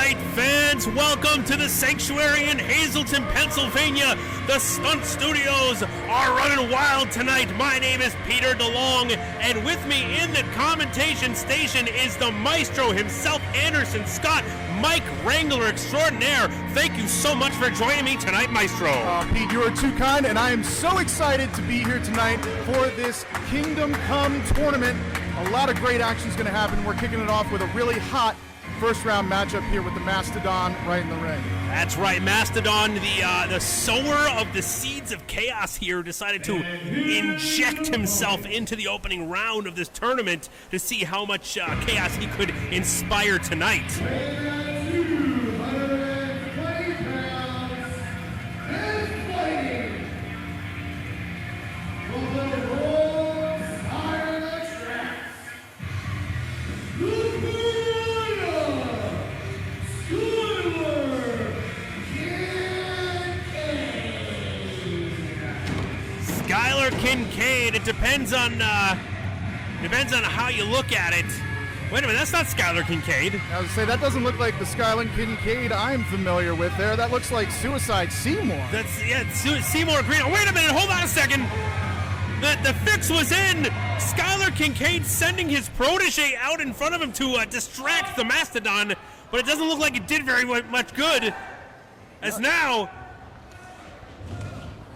right, fans, welcome to the Sanctuary in Hazleton, Pennsylvania. The stunt studios are running wild tonight. My name is Peter DeLong, and with me in the commentation station is the maestro himself, Anderson Scott, Mike Wrangler extraordinaire. Thank you so much for joining me tonight, maestro. Pete, you are too kind, and I am so excited to be here tonight for this Kingdom Come tournament. A lot of great action is going to happen. We're kicking it off with a really hot first-round matchup here with the Mastodon right in the ring. That's right, Mastodon, the sower of the seeds of chaos here, decided to inject himself into the opening round of this tournament to see how much chaos he could inspire tonight. Skylar Kincade. It depends on how you look at it. Wait a minute, that's not Skylar Kincade. I was say that doesn't look like the Skylar Kincade I'm familiar with there. That looks like Suicide Seymour. Seymour Green. Oh, wait a minute, hold on a second. The fix was in. Skylar Kincade sending his protege out in front of him to distract the Mastodon, but it doesn't look like it did very much good. As now,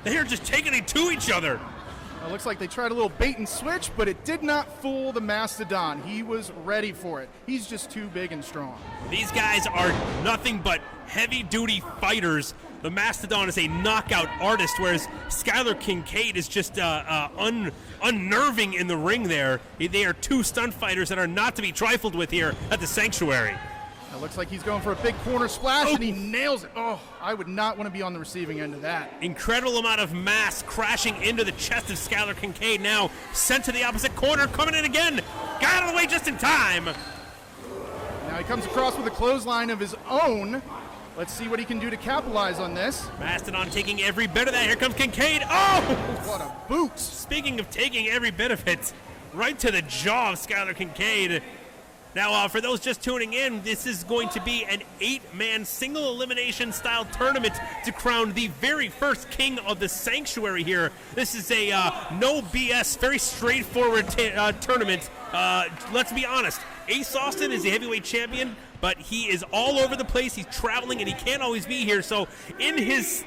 they're just taking it to each other. It looks like they tried a little bait and switch, but it did not fool the Mastodon. He was ready for it. He's just too big and strong. These guys are nothing but heavy-duty fighters. The Mastodon is a knockout artist, whereas Skylar Kincade is just unnerving in the ring there. They are two stunt fighters that are not to be trifled with here at the Sanctuary. It looks like he's going for a big corner splash, and he nails it. Oh, I would not want to be on the receiving end of that. Incredible amount of mass crashing into the chest of Skylar Kincade, now sent to the opposite corner, coming in again. Got out of the way just in time. Now he comes across with a clothesline of his own. Let's see what he can do to capitalize on this. Mastodon taking every bit of that. Here comes Kincade. Oh! What a boot. Speaking of taking every bit of it, right to the jaw of Skylar Kincade. Now, for those just tuning in, this is going to be an 8-man single elimination style tournament to crown the very first king of the Sanctuary here. This is a no BS, very straightforward tournament. Let's be honest, Ace Austin is the heavyweight champion, but he is all over the place. He's traveling, and he can't always be here. So in his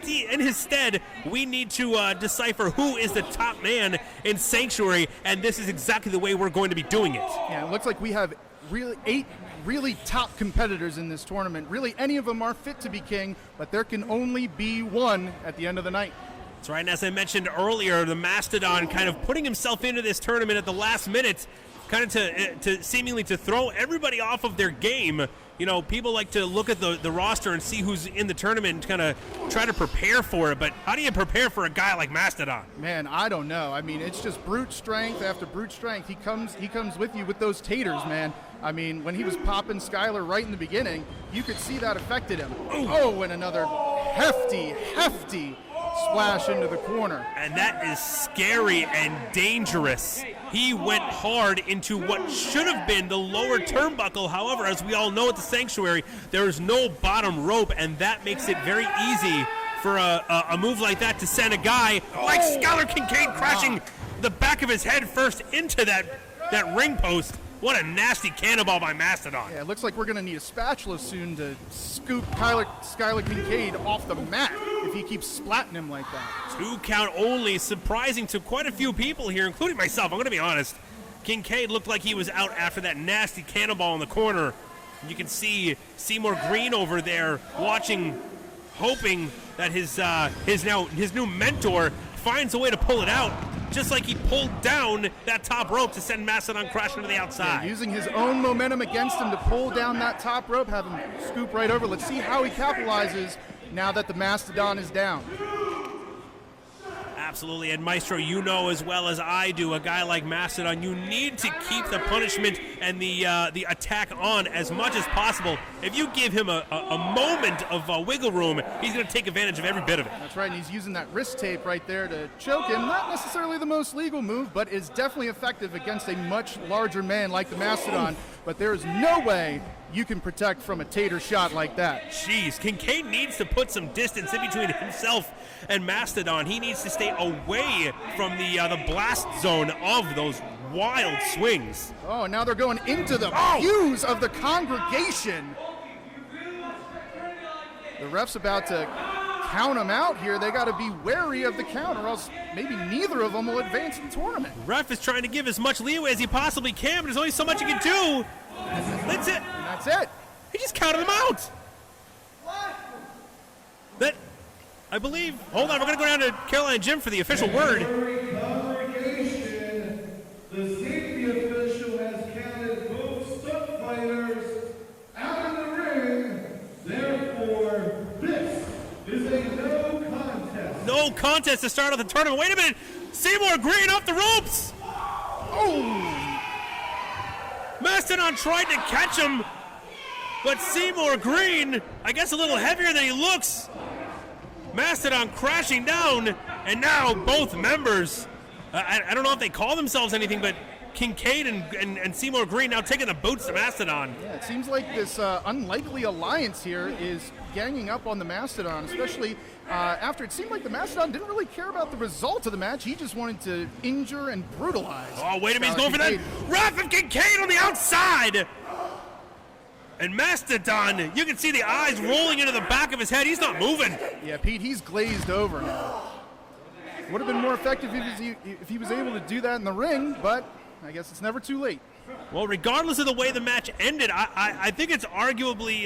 stead, we need to decipher who is the top man in Sanctuary, and this is exactly the way we're going to be doing it. Yeah, it looks like we have 8 really top competitors in this tournament. Really, any of them are fit to be king, but there can only be one at the end of the night. That's right, and as I mentioned earlier, the Mastodon kind of putting himself into this tournament at the last minute, kind of to seemingly to throw everybody off of their game. You know, people like to look at the roster and see who's in the tournament and kind of try to prepare for it, but how do you prepare for a guy like Mastodon? Man, I don't know. I mean, it's just brute strength after brute strength. He comes with you with those taters, man. I mean, when he was popping Skylar right in the beginning, you could see that affected him. Ooh. Oh, and another hefty splash into the corner. And that is scary and dangerous. He went hard into what should have been the lower turnbuckle. However, as we all know at the Sanctuary, there is no bottom rope, and that makes it very easy for a move like that to send a guy like Skylar Kincade crashing the back of his head first into that ring post. What a nasty cannonball by Mastodon. Yeah, it looks like we're going to need a spatula soon to scoop Skylar Kincade off the mat if he keeps splatting him like that. 2 count only, surprising to quite a few people here, including myself. I'm going to be honest. Kincade looked like he was out after that nasty cannonball in the corner. You can see Seymour Green over there watching, hoping that his new mentor finds a way to pull it out, just like he pulled down that top rope to send Mastodon crashing to the outside. Yeah, using his own momentum against him to pull down that top rope, have him scoop right over. Let's see how he capitalizes now that the Mastodon is down. Absolutely, and Maestro, you know as well as I do, a guy like Mastodon, you need to keep the punishment and the attack on as much as possible. If you give him a moment of wiggle room, he's going to take advantage of every bit of it. That's right, and he's using that wrist tape right there to choke him. Not necessarily the most legal move, but is definitely effective against a much larger man like the Mastodon. But there is no way you can protect from a tater shot like that. Jeez, Kincade needs to put some distance in between himself and Mastodon. He needs to stay away from the blast zone of those wild swings. Oh, now they're going into the views of the congregation. The ref's about to count them out here. They got to be wary of the count, or else maybe neither of them will advance in the tournament. Ref is trying to give as much leeway as he possibly can, but there's only so much he can do. That's it. And that's it. He just counted them out. That, I believe. Hold on, we're going to go down to Carolina Jim for the official word. Congregation, the safety official has counted both stunt fighters out of the ring. Therefore, this is a no contest. No contest to start off the tournament. Wait a minute. Seymour Green off the ropes. Oh! Mastodon tried to catch him, but Seymour Green, I guess a little heavier than he looks. Mastodon crashing down, and now both members, I don't know if they call themselves anything, but Kincade and Seymour Green now taking the boots to Mastodon. Yeah, it seems like this unlikely alliance here is ganging up on the Mastodon, especially after it seemed like the Mastodon didn't really care about the result of the match. He just wanted to injure and brutalize. Oh, wait a minute, he's going Kincade. for that. Ref and Kincade on the outside. And Mastodon, you can see the eyes rolling into the back of his head. He's not moving. Yeah, Pete, he's glazed over now. Would have been more effective if he was able to do that in the ring, but I guess it's never too late. Well, regardless of the way the match ended, I think it's arguably,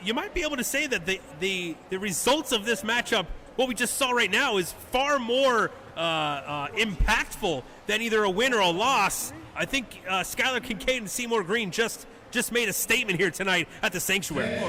you might be able to say that the results of this matchup, what we just saw right now, is far more impactful than either a win or a loss. I think Skylar Kincade and Seymour Green just made a statement here tonight at the Sanctuary.